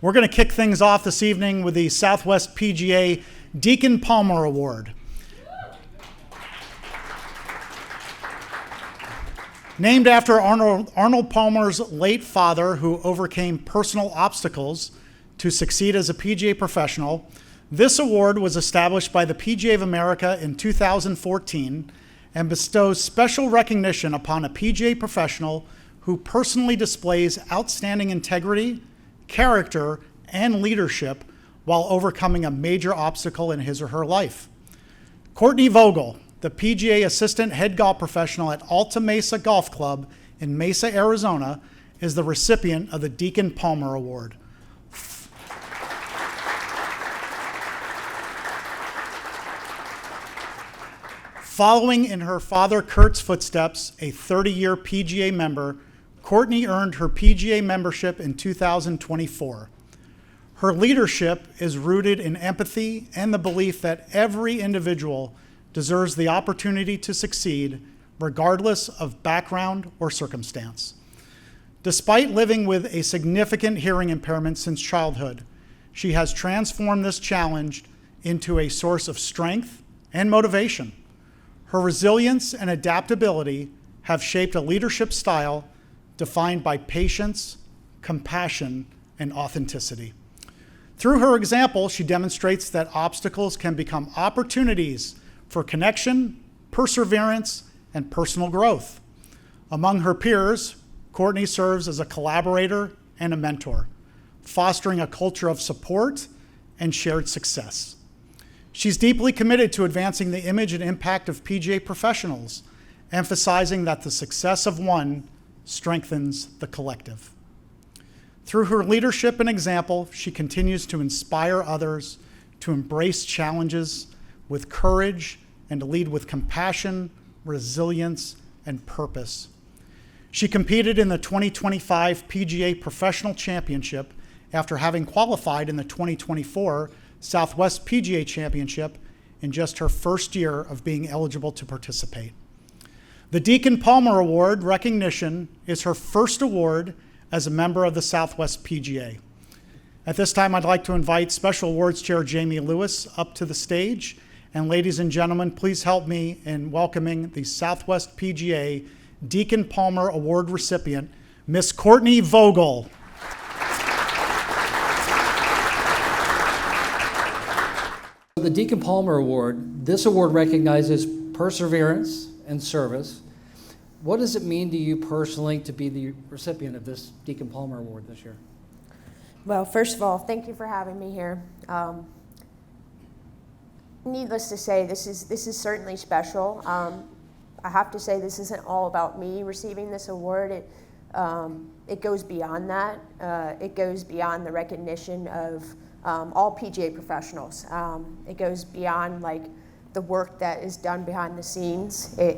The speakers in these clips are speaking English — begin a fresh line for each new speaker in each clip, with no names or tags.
We're going to kick things off this evening with the Southwest PGA Deacon Palmer Award. Named after Arnold Palmer's late father, who overcame personal obstacles to succeed as a PGA professional, this award was established by the PGA of America in 2014 and bestows special recognition upon a PGA professional who personally displays outstanding integrity, character, and leadership while overcoming a major obstacle in his or her life. Courtney Vogel, the PGA Assistant Head Golf Professional at Alta Mesa Golf Club in Mesa, Arizona, is the recipient of the Deacon Palmer Award. Following in her father Kurt's footsteps, a 30-year PGA member, Courtney earned her PGA membership in 2024. Her leadership is rooted in empathy and the belief that every individual deserves the opportunity to succeed, regardless of background or circumstance. Despite living with a significant hearing impairment since childhood, she has transformed this challenge into a source of strength and motivation. Her resilience and adaptability have shaped a leadership style defined by patience, compassion, and authenticity. Through her example, she demonstrates that obstacles can become opportunities for connection, perseverance, and personal growth. Among her peers, Courtney serves as a collaborator and a mentor, fostering a culture of support and shared success. She's deeply committed to advancing the image and impact of PGA professionals, emphasizing that the success of one strengthens the collective. Through her leadership and example, she continues to inspire others to embrace challenges with courage and to lead with compassion, resilience, and purpose. She competed in the 2025 PGA Professional Championship after having qualified in the 2024 Southwest PGA Championship in just her first year of being eligible to participate. The Deacon Palmer Award recognition is her first award as a member of the Southwest PGA. At this time, I'd like to invite Special Awards Chair Jamie Lewis up to the stage. And ladies and gentlemen, please help me in welcoming the Southwest PGA Deacon Palmer Award recipient, Miss Courtney Vogel.
The Deacon Palmer Award, this award recognizes perseverance and service. What does it mean to you personally to be the recipient of this Deacon Palmer Award this year?
Well, first of all, thank you for having me here. Needless to say, this is certainly special. I have to say this isn't all about me receiving this award. It goes beyond that. It goes beyond the recognition of all PGA professionals. It goes beyond like the work that is done behind the scenes. It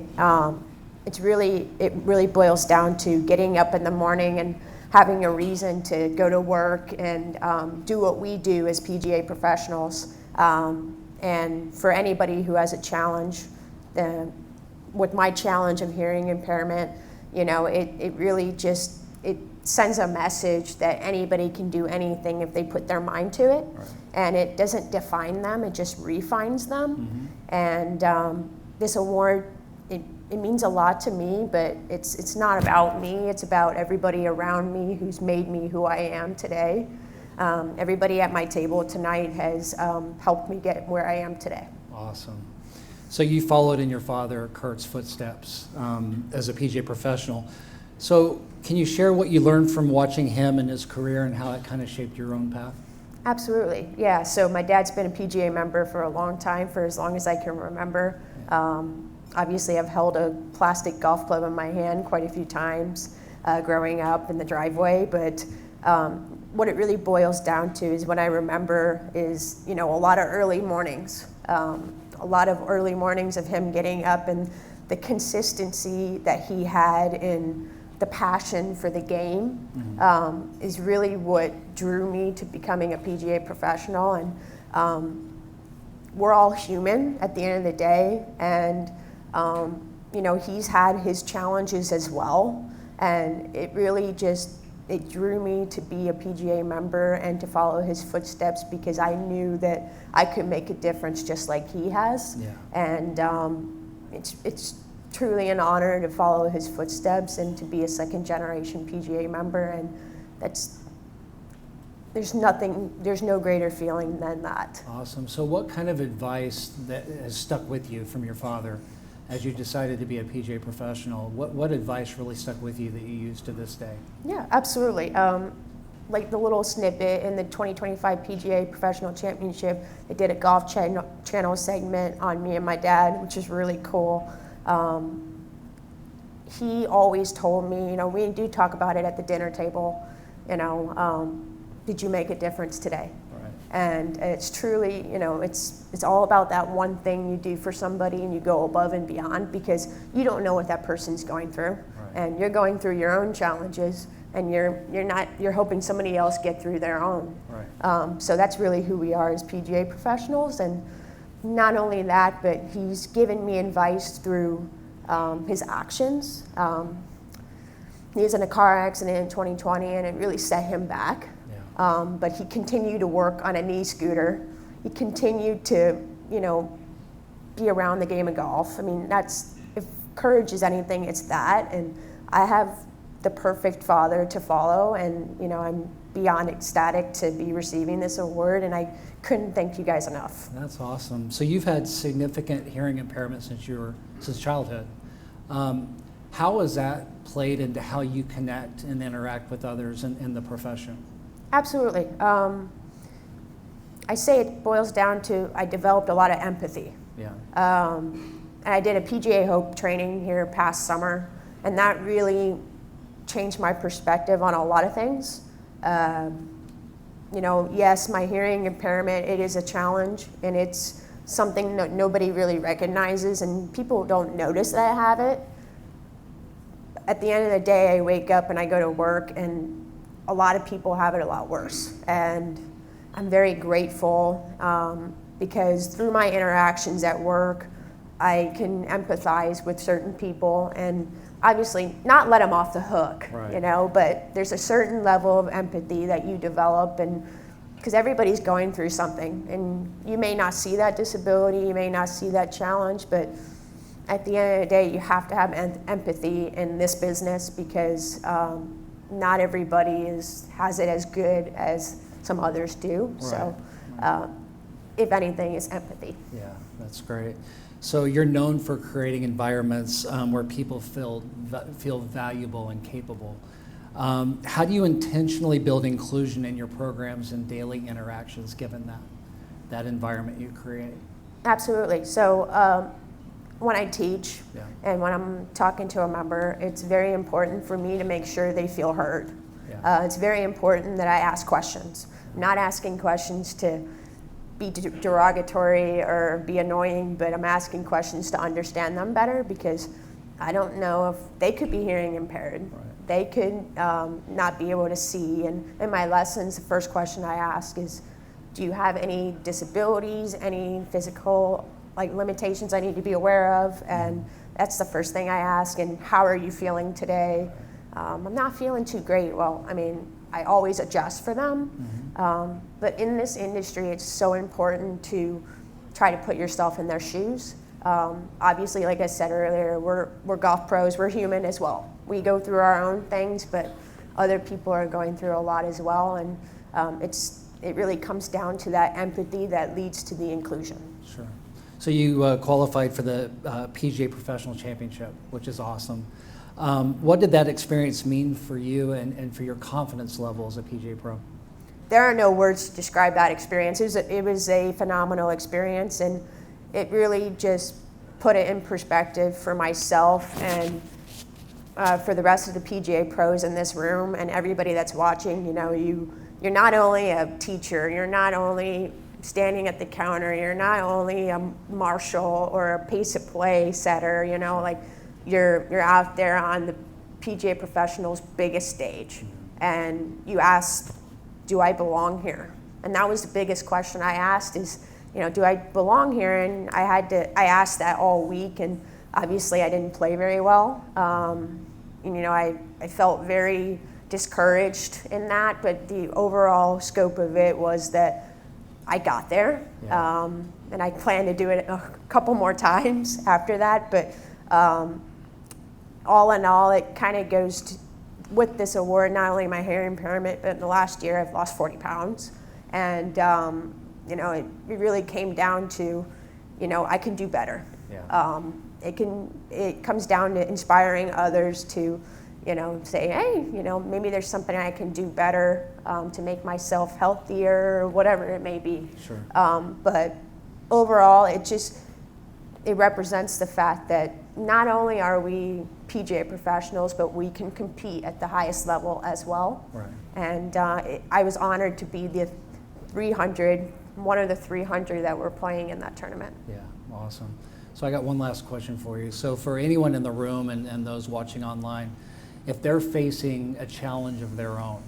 really boils down to getting up in the morning and having a reason to go to work and do what we do as PGA professionals. And for anybody who has a challenge, with my challenge of hearing impairment, it really just, it sends a message that anybody can do anything if they put their mind to it. Right. And it doesn't define them, it just refines them. Mm-hmm. And this award, it means a lot to me, but it's not about me, it's about everybody around me who's made me who I am today. Everybody at my table tonight has helped me get where I am today.
Awesome. So you followed in your father Kurt's footsteps as a PGA professional. So can you share what you learned from watching him and his career and how it kind of shaped your own path?
Absolutely, yeah. So my dad's been a PGA member for a long time, for as long as I can remember. Obviously, I've held a plastic golf club in my hand quite a few times growing up in the driveway, but what it really boils down to is what I remember is, a lot of early mornings. A lot of early mornings of him getting up and the consistency that he had in the passion for the game is really what drew me to becoming a PGA professional. And we're all human at the end of the day, and he's had his challenges as well, and it really just it drew me to be a PGA member and to follow his footsteps because I knew that I could make a difference just like he has.
Yeah.
And it's truly an honor to follow his footsteps and to be a second generation PGA member, and there's no greater feeling than that.
Awesome. So what kind of advice that has stuck with you from your father as you decided to be a PGA professional? What advice really stuck with you that you use to this day?
Yeah, absolutely. Like the little snippet in the 2025 PGA Professional Championship, they did a Golf Channel segment on me and my dad, which is really cool. He always told me, we do talk about it at the dinner table, did you make a difference today?
Right.
And it's truly, it's all about that one thing you do for somebody and you go above and beyond because you don't know what that person's going through.
Right.
And you're going through your own challenges and you're hoping somebody else get through their own.
Right.
So that's really who we are as PGA professionals. And not only that, but he's given me advice through his actions. He was in a car accident in 2020 and it really set him back.
Yeah.
But he continued to work on a knee scooter. He continued to, be around the game of golf. I mean, if courage is anything, it's that. And I have the perfect father to follow, and I'm beyond ecstatic to be receiving this award, and I couldn't thank you guys enough.
That's awesome. So you've had significant hearing impairment since childhood. How has that played into how you connect and interact with others in the profession?
Absolutely. I say it boils down to I developed a lot of empathy.
Yeah.
And I did a PGA Hope training here past summer, and that really changed my perspective on a lot of things. Yes, my hearing impairment, it is a challenge, and it's something that nobody really recognizes, and people don't notice that I have it. At the end of the day, I wake up and I go to work, and a lot of people have it a lot worse. And I'm very grateful because through my interactions at work, I can empathize with certain people and obviously not let them off the hook,
right.
But there's a certain level of empathy that you develop, and because everybody's going through something, and you may not see that disability, you may not see that challenge, but at the end of the day, you have to have empathy in this business because not everybody has it as good as some others do.
Right.
So if anything, it's empathy.
Yeah, that's great. So you're known for creating environments where people feel valuable and capable. How do you intentionally build inclusion in your programs and daily interactions given that environment you create?
Absolutely. So when I teach
Yeah.
and when I'm talking to a member, it's very important for me to make sure they feel heard.
Yeah.
It's very important that I ask questions. I'm not asking questions to be derogatory or be annoying, but I'm asking questions to understand them better because I don't know if they could be hearing impaired.
Right.
They could not be able to see. And in my lessons, the first question I ask is, do you have any disabilities, any physical limitations I need to be aware of? And that's the first thing I ask. And how are you feeling today? I'm not feeling too great. Well, I always adjust for them.
Mm-hmm.
But in this industry, it's so important to try to put yourself in their shoes. Obviously, like I said earlier, we're golf pros, we're human as well. We go through our own things, but other people are going through a lot as well. And it really comes down to that empathy that leads to the inclusion.
Sure. So you qualified for the PGA Professional Championship, which is awesome. What did that experience mean for you and for your confidence level as a PGA Pro?
There are no words to describe that experience. It was a phenomenal experience, and it really just put it in perspective for myself and for the rest of the PGA pros in this room and everybody that's watching. You're not only a teacher, you're not only standing at the counter, you're not only a marshal or a pace of play setter, you're out there on the PGA Professional's biggest stage, and you ask, do I belong here? And that was the biggest question I asked is, do I belong here? And I asked that all week, and obviously I didn't play very well. I felt very discouraged in that, but the overall scope of it was that I got there,
Yeah.
and I plan to do it a couple more times after that, but all in all, it kind of goes to, with this award, not only my hearing impairment, but in the last year I've lost 40 pounds. And, you know, it really came down to, you know, I can do better.
Yeah.
It comes down to inspiring others to, you know, say, hey, you know, maybe there's something I can do better to make myself healthier or whatever it may be.
Sure.
But overall, it represents the fact that not only are we PGA professionals, but we can compete at the highest level as well.
Right.
And I was honored to be one of the 300 that were playing in that tournament.
Yeah, awesome. So I got one last question for you. So for anyone in the room and those watching online, if they're facing a challenge of their own,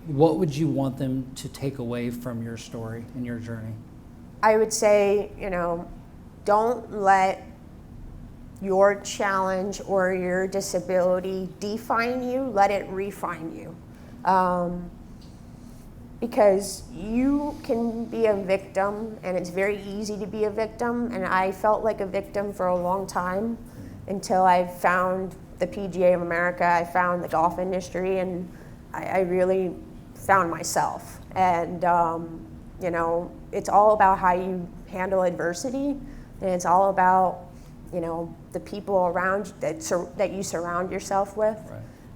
what would you want them to take away from your story and your journey?
I would say, you know, don't let your challenge or your disability define you, let it refine you. Because you can be a victim, and it's very easy to be a victim, and I felt like a victim for a long time until I found the PGA of America, I found the golf industry, and I really found myself. And you know, it's all about how you handle adversity, and it's all about, you know, the people around that you surround yourself with.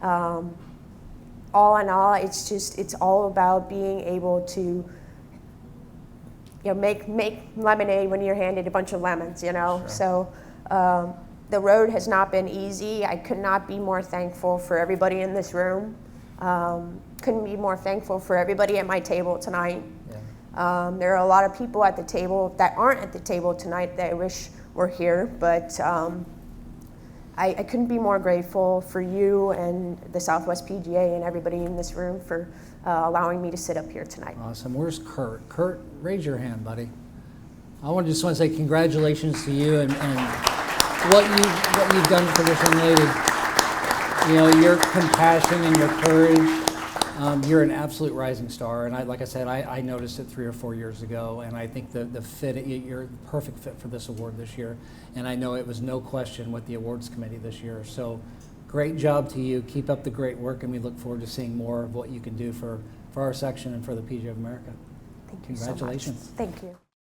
Right.
All in all, it's all about being able to, you know, make lemonade when you're handed a bunch of lemons, you know.
Sure.
So the road has not been easy. I could not be more thankful for everybody in this room. Couldn't be more thankful for everybody at my table tonight.
Yeah.
There are a lot of people at the table that aren't at the table tonight that I wish were here, but I couldn't be more grateful for you and the Southwest PGA and everybody in this room for allowing me to sit up here tonight.
Awesome. Where's Kurt? Kurt, raise your hand, buddy. I just want to say congratulations to you and what you've done for this young lady. You know, your compassion and your courage. You're an absolute rising star, and like I said, I noticed it 3 or 4 years ago, and I think the fit, you're the perfect fit for this award this year, and I know it was no question with the awards committee this year. So, great job to you. Keep up the great work, and we look forward to seeing more of what you can do for our section and for the PGA of America.
Thank you so much.
Congratulations.
Thank you.